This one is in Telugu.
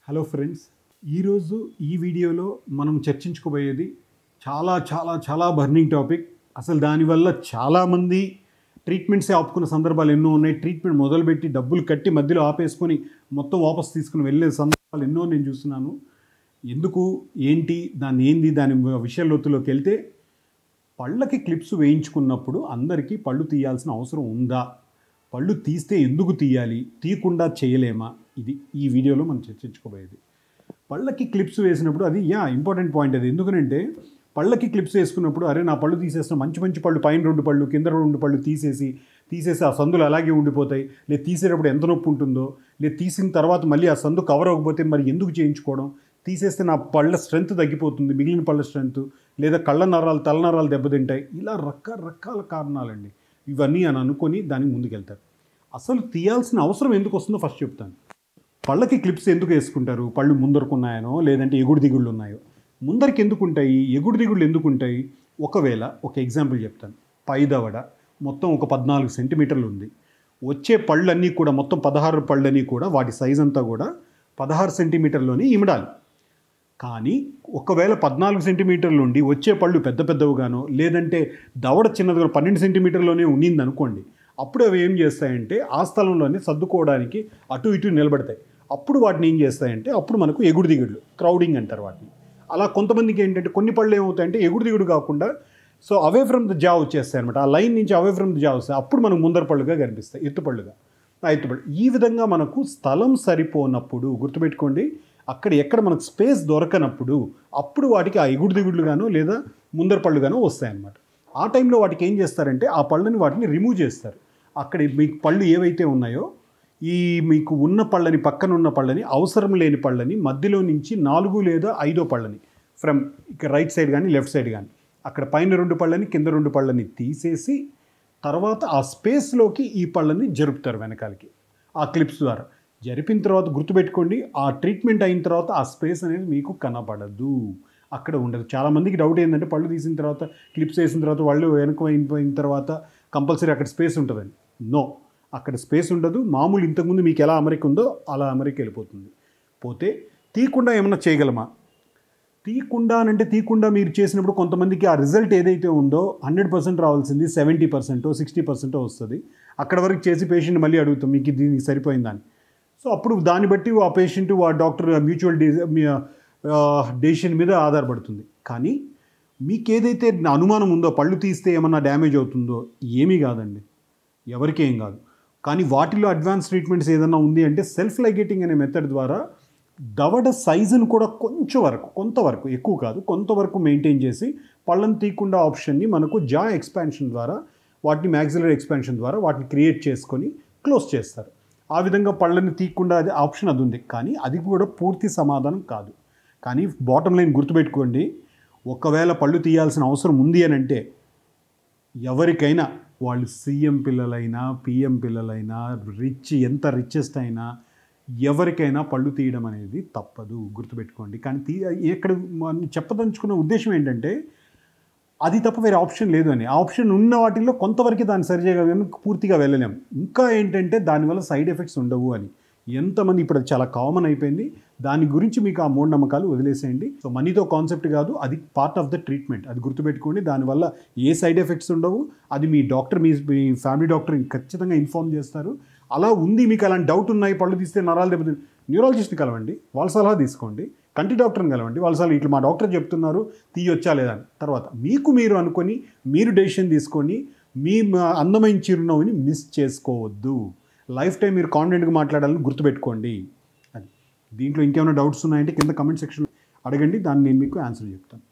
హలో ఫ్రెండ్స్, ఈరోజు ఈ వీడియోలో మనం చర్చించుకోబోయేది చాలా చాలా చాలా బర్నింగ్ టాపిక్. అసలు దానివల్ల చాలామంది ట్రీట్మెంట్సే ఆపుకున్న సందర్భాలు ఎన్నో ఉన్నాయి. ట్రీట్మెంట్ మొదలుపెట్టి డబ్బులు కట్టి మధ్యలో ఆపేసుకొని మొత్తం వాపస్ తీసుకుని వెళ్ళే సందర్భాలు ఎన్నో నేను చూస్తున్నాను. ఎందుకు, ఏంటి, దాని విషయ లోతులోకి వెళ్తే, పళ్ళకి క్లిప్స్ వేయించుకున్నప్పుడు అందరికీ పళ్ళు తీయాల్సిన అవసరం ఉందా? పళ్ళు తీస్తే ఎందుకు తీయాలి? తీయకుండా చేయలేమా? ఇది ఈ వీడియోలో మనం చర్చించుకోబోయేది. పళ్ళకి క్లిప్స్ వేసినప్పుడు అది ఇంపార్టెంట్ పాయింట్ అది. ఎందుకంటే పళ్ళకి క్లిప్స్ వేసుకున్నప్పుడు అరే నా పళ్ళు తీసేసిన మంచి మంచి పళ్ళు, పైన 2 పళ్ళు కింద 2 పళ్ళు తీసేసి ఆ సందులు అలాగే ఉండిపోతాయి. లేదు తీసేటప్పుడు ఎంత నొప్పి ఉంటుందో, లేదు తీసిన తర్వాత మళ్ళీ ఆ సందు కవర్ అవ్వకపోతే మరి ఎందుకు చేయించుకోవడం? తీసేస్తే నా పళ్ళ స్ట్రెంత్ తగ్గిపోతుంది, మిగిలిన పళ్ళ స్ట్రెంత్, లేదా కళ్ళ నరాలు తల నరాలు దెబ్బతింటాయి. ఇలా రకరకాల కారణాలండి ఇవన్నీ అని అనుకొని దానికి ముందుకెళ్తారు. అసలు తీయాల్సిన అవసరం ఎందుకు వస్తుందో ఫస్ట్ చెప్తాను. పళ్ళకి క్లిప్స్ ఎందుకు వేసుకుంటారు? పళ్ళు ముందరకు ఉన్నాయనో లేదంటే ఎగుడు దిగుళ్ళు ఉన్నాయో. ముందరికి ఎందుకు ఉంటాయి, ఎగుడు దిగుళ్ళు ఎందుకు ఉంటాయి? ఒకవేళ ఒక ఎగ్జాంపుల్ చెప్తాను. పై దవడ మొత్తం ఒక 14 సెంటీమీటర్లు ఉంది. వచ్చే పళ్ళన్నీ కూడా మొత్తం 16 పళ్ళన్నీ కూడా వాటి సైజ్ అంతా కూడా 16 సెంటీమీటర్లోనే ఇమడాలి. కానీ ఒకవేళ 14 సెంటీమీటర్లు ఉండి వచ్చే పళ్ళు పెద్ద పెద్దవిగానో లేదంటే దవడ చిన్నదిగా 12 సెంటీమీటర్లోనే ఉండింది అనుకోండి, అప్పుడు అవి ఏం చేస్తాయంటే ఆ స్థలంలోనే సర్దుకోవడానికి అటు ఇటు నిలబడతాయి. అప్పుడు వాటిని ఏం చేస్తాయంటే అప్పుడు మనకు ఎగుడు దిగుడులు, క్రౌడింగ్ అంటారు వాటిని. అలా కొంతమందికి ఏంటంటే కొన్ని పళ్ళు ఏమవుతాయంటే ఎగుడు దిగుడు కాకుండా అవే ఫ్రమ్ ద జా వచ్చేస్తాయి అనమాట. ఆ లైన్ నుంచి అవే ఫ్రమ్ ద జా వస్తాయి. అప్పుడు మనకు ముందర పళ్ళుగా కనిపిస్తాయి, ఎత్తుపళ్ళుగా. ఎత్తుపళ్ళు ఈ విధంగా మనకు స్థలం సరిపోనప్పుడు గుర్తుపెట్టుకోండి, ఎక్కడ మనకు స్పేస్ దొరకనప్పుడు అప్పుడు వాటికి ఆ ఎగుడు దిగుడులుగానో లేదా ముందర పళ్ళుగానో వస్తాయన్నమాట. ఆ టైంలో వాటికి ఏం చేస్తారంటే ఆ పళ్ళని వాటిని రిమూవ్ చేస్తారు. అక్కడ మీకు పళ్ళు ఏవైతే ఉన్నాయో మీకు ఉన్న పళ్ళని, పక్కన ఉన్న పళ్ళని, అవసరం లేని పళ్ళని, మధ్యలో నుంచి 4 లేదా 5 పళ్ళని ఫ్రమ్ రైట్ సైడ్ కానీ లెఫ్ట్ సైడ్ కానీ అక్కడ పైన 2 పళ్ళని కింద 2 పళ్ళని తీసేసి తర్వాత ఆ స్పేస్లోకి ఈ పళ్ళని జరుపుతారు వెనకాలకి ఆ క్లిప్స్ ద్వారా. జరిపిన తర్వాత గుర్తుపెట్టుకోండి, ఆ ట్రీట్మెంట్ అయిన తర్వాత ఆ స్పేస్ అనేది మీకు కనపడదు, అక్కడ ఉండదు. చాలామందికి డౌట్ ఏంటంటే పళ్ళు తీసిన తర్వాత క్లిప్స్ వేసిన తర్వాత వాళ్ళు వెనక అయిపోయిన తర్వాత కంపల్సరీ అక్కడ స్పేస్ ఉంటుందని. నో, అక్కడ స్పేస్ ఉండదు. మామూలు ఇంతకుముందు మీకు ఎలా అమరిక ఉందో అలా అమరిక వెళ్ళిపోతుంది. పోతే తీయకుండా ఏమన్నా చేయగలమా? తీయకుండా మీరు చేసినప్పుడు కొంతమందికి ఆ రిజల్ట్ ఏదైతే ఉందో 100% రావాల్సింది 70%, 60% వస్తుంది. అక్కడ వరకు చేసి పేషెంట్ మళ్ళీ అడుగుతాం మీకు దీనికి సరిపోయిందని. సో అప్పుడు దాన్ని బట్టి ఆ పేషెంట్ ఆ డాక్టర్ మ్యూచువల్ డెసిషన్ మీద ఆధారపడుతుంది. కానీ మీకు ఏదైతే అనుమానం ఉందో పళ్ళు తీస్తే ఏమన్నా డ్యామేజ్ అవుతుందో, ఏమీ కాదండి, ఎవరికి ఏం కాదు. కానీ వాటిలో అడ్వాన్స్ ట్రీట్మెంట్స్ ఏదైనా ఉంది అంటే సెల్ఫ్ లైగేటింగ్ అనే మెథడ్ ద్వారా దవడ సైజును కూడా కొంతవరకు ఎక్కువ కాదు, కొంతవరకు మెయింటైన్ చేసి పళ్ళను తీయకుండా ఆప్షన్ని మనకు జా ఎక్స్పాన్షన్ ద్వారా, వాటిని మ్యాక్సిలరీ ఎక్స్పాన్షన్ ద్వారా వాటిని క్రియేట్ చేసుకొని క్లోజ్ చేస్తారు. ఆ విధంగా పళ్ళని తీయకుండా అది ఆప్షన్ అది ఉంది. కానీ అది కూడా పూర్తి సమాధానం కాదు. కానీ బాటమ్ లైన్ గుర్తుపెట్టుకోండి, ఒకవేళ పళ్ళు తీయాల్సిన అవసరం ఉంది అని అంటే ఎవరికైనా, వాళ్ళు సీఎం పిల్లలైనా పిఎం పిల్లలైనా ఎంత రిచెస్ట్ అయినా ఎవరికైనా పళ్ళు తీయడం అనేది తప్పదు, గుర్తుపెట్టుకోండి. కానీ ఇక్కడ చెప్పదలుచుకున్న ఉద్దేశం ఏంటంటే అది తప్ప వేరే ఆప్షన్ లేదు అని. ఆ ఆప్షన్ ఉన్న వాటిల్లో కొంతవరకు దాన్ని సరిచేయగలం, పూర్తిగా వెళ్ళలేము. ఇంకా ఏంటంటే దానివల్ల సైడ్ ఎఫెక్ట్స్ ఉండవు అని. ఎంతమంది ఇప్పుడు చాలా కామన్ అయిపోయింది. దాని గురించి మీకు ఆ మూఢనమ్మకాలు వదిలేసేయండి. సో మనీతో కాన్సెప్ట్ కాదు, అది పార్ట్ ఆఫ్ ద ట్రీట్మెంట్, అది గుర్తుపెట్టుకోండి. దానివల్ల ఏ సైడ్ ఎఫెక్ట్స్ ఉండవు. అది మీ డాక్టర్, మీ ఫ్యామిలీ డాక్టర్ ఖచ్చితంగా ఇన్ఫార్మ్ చేస్తారు. అలా ఉంది, మీకు అలాంటి డౌట్ ఉన్నాయి, పళ్ళు తీస్తే నరాలు దెబ్బతింది, న్యూరాలజిస్ట్ని కలవండి, వాళ్ళ సలహా తీసుకోండి. కంటి డాక్టర్ని కలవండి, వాళ్ళ సలహా ఇట్లా మా డాక్టర్ చెప్తున్నారు తీయొచ్చా లేదా అని. తర్వాత మీరు అనుకొని మీరు డెసిషన్ తీసుకొని మీ అందమైన చిరునవ్వుని మిస్ చేసుకోవద్దు. లైఫ్ టైం మీరు కాన్ఫిడెంట్గా మాట్లాడాలని గుర్తుపెట్టుకోండి. అది దీంట్లో ఇంకేమైనా డౌట్స్ ఉన్నాయంటే కింద కమెంట్ సెక్షన్లో అడగండి, దాన్ని నేను మీకు ఆన్సర్ చెప్తాను.